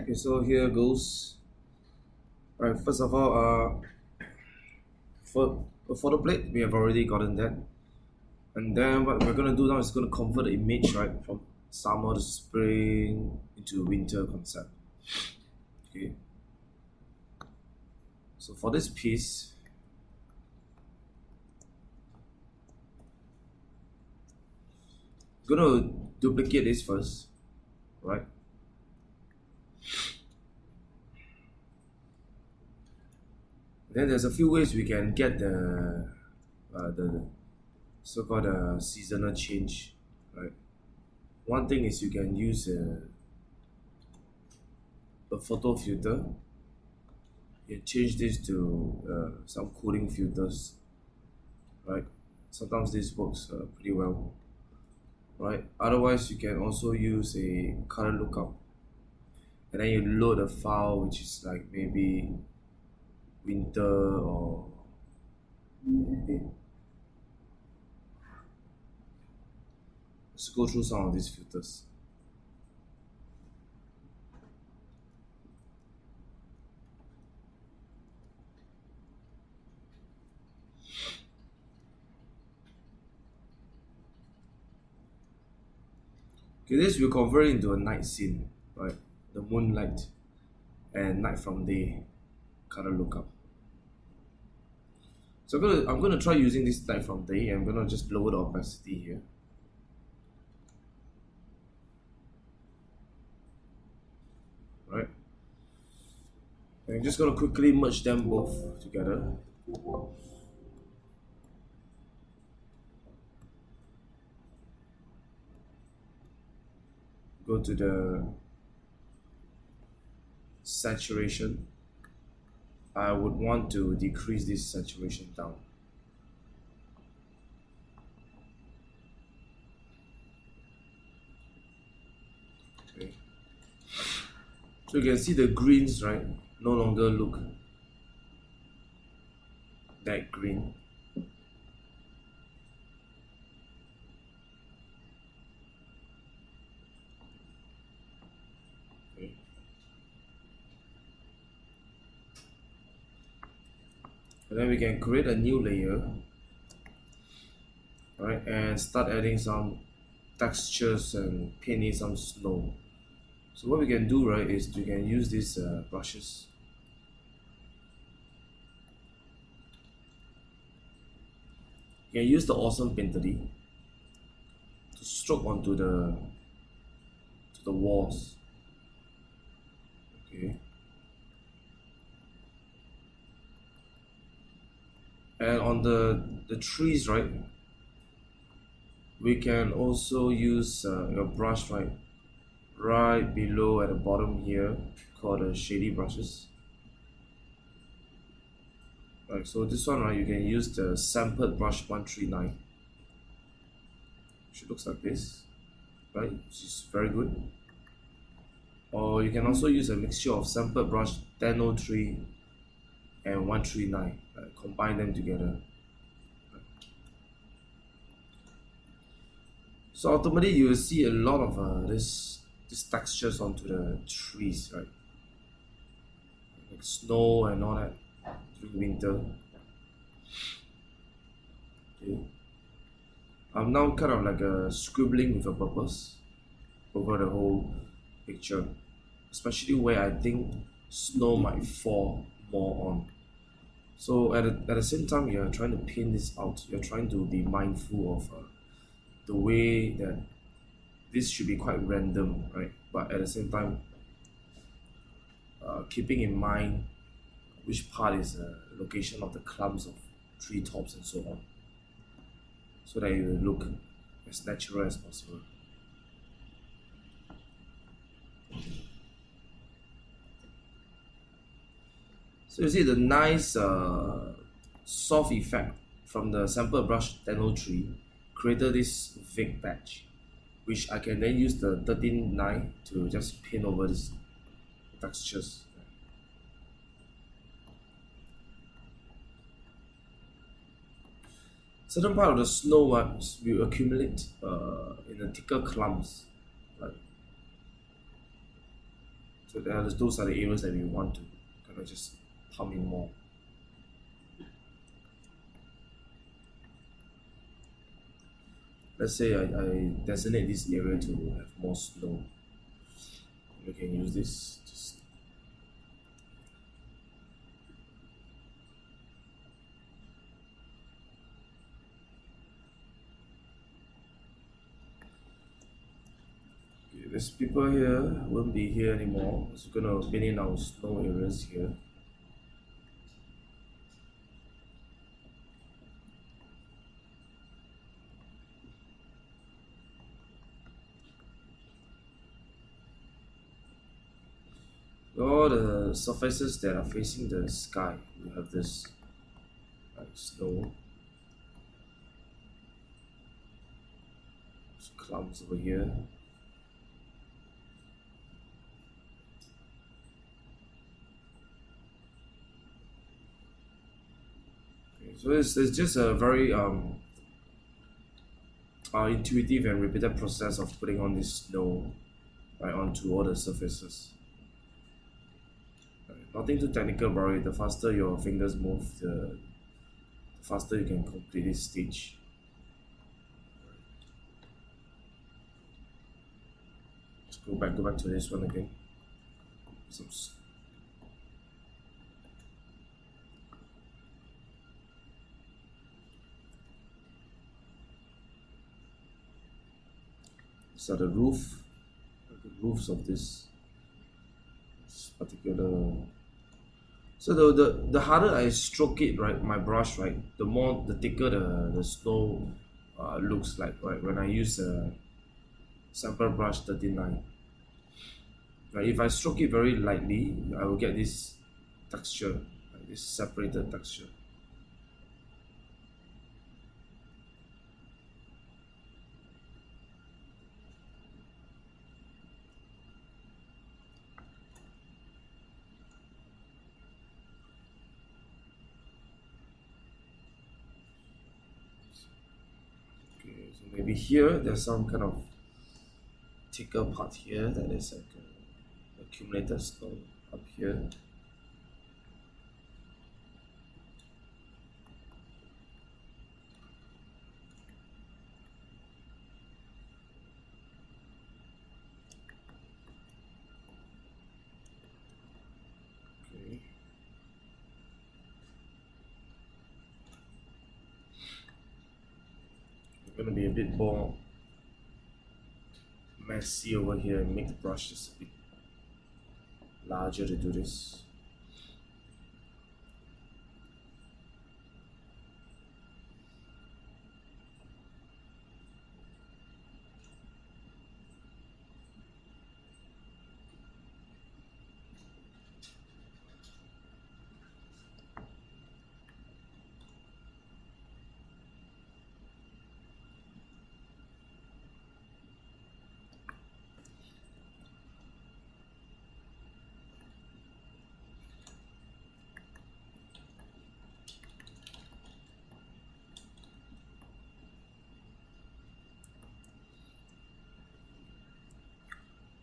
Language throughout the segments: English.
Okay, so here goes. Alright, first of all, for the blade, we have already gotten that. And then what we're gonna do now is gonna convert the image, right, from summer to spring into winter concept. Okay. So for this piece, gonna duplicate this first, right? Then there's a few ways we can get the so-called seasonal change, right? One thing is you can use a photo filter. You change this to some cooling filters, right? Sometimes this works pretty well, right? Otherwise, you can also use a color lookup, and then you load a file which is like maybe winter or let's go through some of these filters. Okay, this will convert into a night scene, right? The moonlight and night from day color lookup. So I'm gonna try using this night from day, and I'm gonna just lower the opacity here. Right? And I'm just gonna quickly merge them both together. Go to the saturation. I would want to decrease this saturation down. Okay. So you can see the greens, right, no longer look that green. Okay. And then we can create a new layer, right, and start adding some textures and painting some snow. So what we can do, right, is we can use these brushes. You can use the awesome painter to stroke onto the walls. Okay. And on the trees, right, we can also use a brush, right below at the bottom here, called the shady brushes. Right, so this one, right, you can use the sampled brush 139. Which looks like this, right, which is very good. Or you can also use a mixture of sampled brush 1003 and 139, combine them together. So ultimately you will see a lot of these textures onto the trees, right? Like snow and all that during winter. Okay. I'm now kind of like scribbling with a purpose over the whole picture, especially where I think snow might fall more on. So at the same time, you're trying to paint this out. You're trying to be mindful of the way that this should be quite random, right? But at the same time, keeping in mind which part is the location of the clumps of tree tops and so on, so that it will look as natural as possible. So you see the nice soft effect from the sample brush 1003 created this vague patch, which I can then use the 13.9 to just paint over these textures. Certain part of the snow will accumulate in the thicker clumps, right? So those are the areas that we want to kind of just pump in more. Let's say I designate this area to have more snow. We can use this. Okay, there's people here won't be here anymore. So we're gonna paint in our snow areas here. All the surfaces that are facing the sky, you have this like snow. There's clouds over here. Okay, so it's just a very intuitive and repeated process of putting on this snow right onto all the surfaces. Nothing too technical about it. The faster your fingers move, the faster you can complete this stage. Let's go back to this one again. These are the roofs of this particular. So the harder I stroke it, right, my brush, right, the thicker the snow looks like, right, when I use a sample brush 39. Right, if I stroke it very lightly, I will get this texture, like this separated texture. Maybe here there's some kind of thicker part here that is like accumulated snow up here. Okay. I'm gonna be a bit more messy over here and make the brush just a bit larger to do this.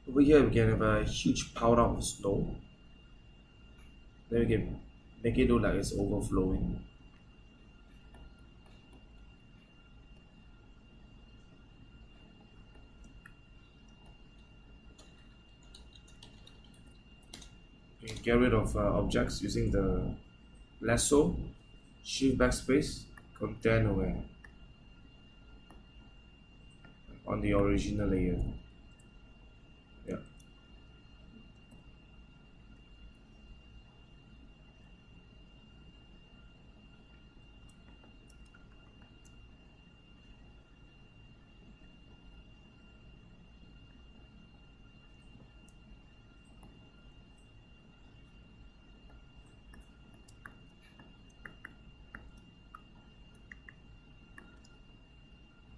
Over here we can have a huge pile of snow. Then we can make it look like it's overflowing. You can get rid of objects using the lasso, shift backspace, content aware on the original layer. Yeah.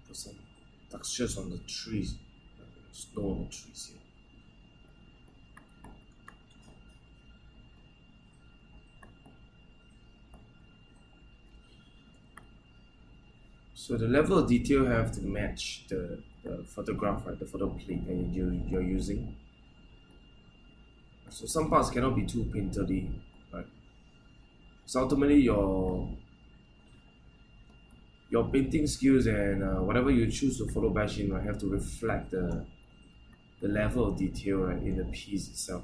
Put some textures on the trees, snow on the trees here. So the level of detail have to match the photograph, right? The photo plate that you're using. So some parts cannot be too painterly, right? So ultimately, your painting skills and whatever you choose to follow back in, right, have to reflect the level of detail, right, in the piece itself.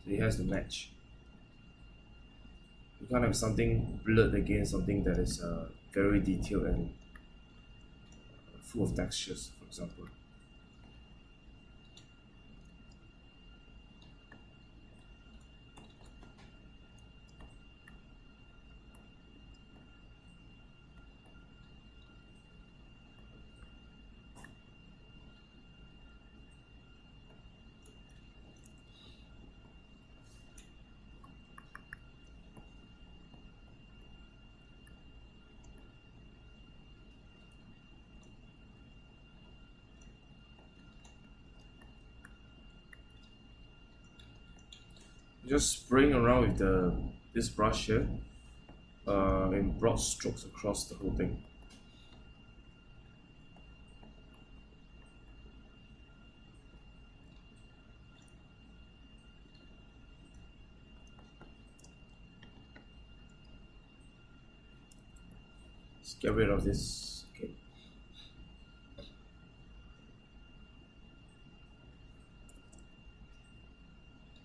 So it has to match. You can't have something blurred against something that is very detailed and full of textures, for example. Just spraying around with this brush here in broad strokes across the whole thing. Let's get rid of this. Okay.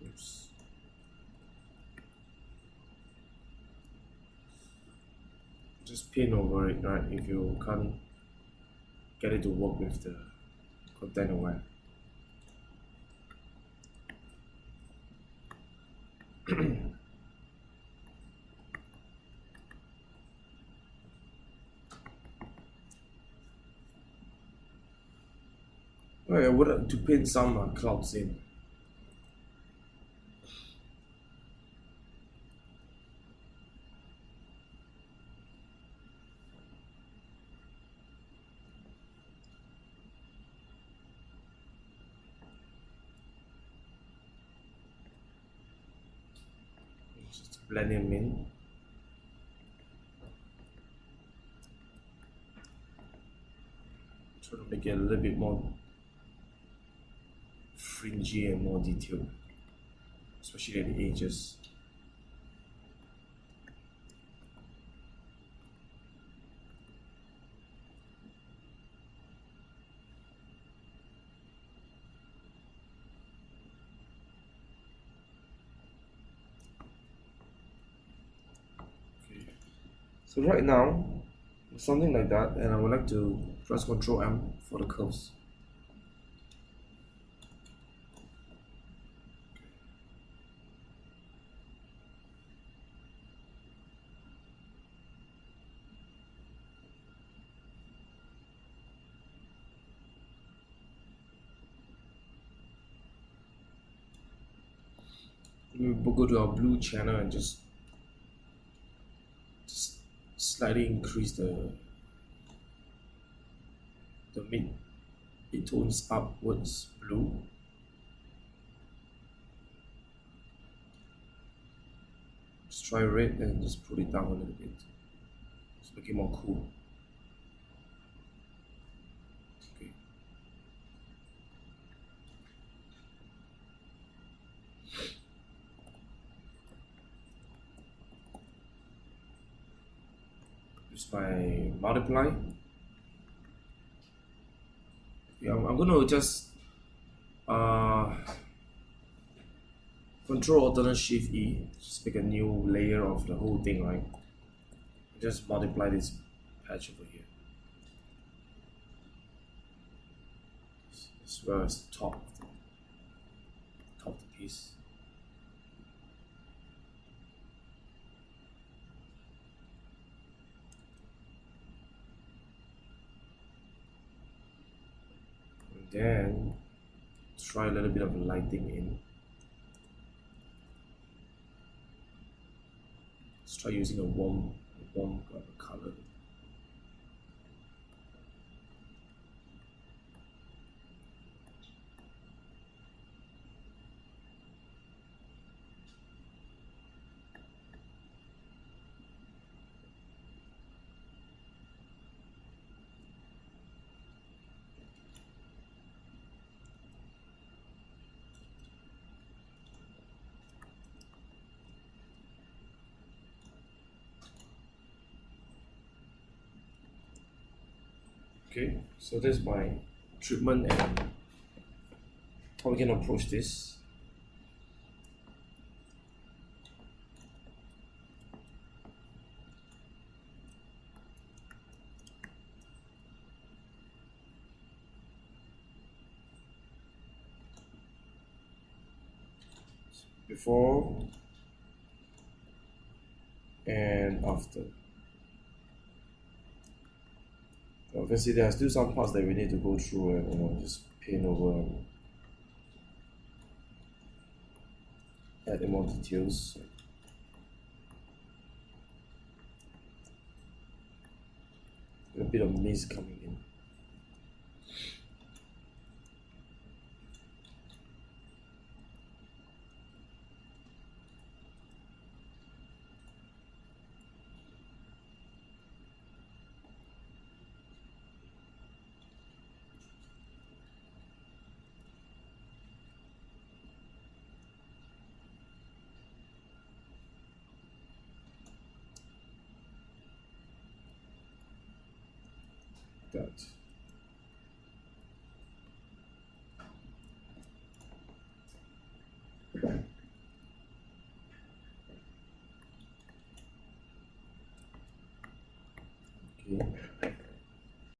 Oops. Just paint over it, right? If you can't get it to work with the container wire. I would like to paint some clouds in. Just blend them in. Try to make it a little bit more fringy and more detailed, especially at the edges. Okay. So right now, something like that, and I would like to press Ctrl M for the curves. We'll go to our blue channel and just slightly increase the mid tones upwards blue. Just try red and just put it down a little bit. Just make it more cool. Okay. Use my multiply. Yeah, I'm gonna just Control Alternate Shift E, just make a new layer of the whole thing, right? Just multiply this patch over here, as well as the top of the piece. And then try a little bit of lighting in. Let's try using a warm color. Okay, so that's my treatment and how we can approach this. Before and after. Obviously, there are still some parts that we need to go through and just paint over and add in more details. A bit of mist coming in. That.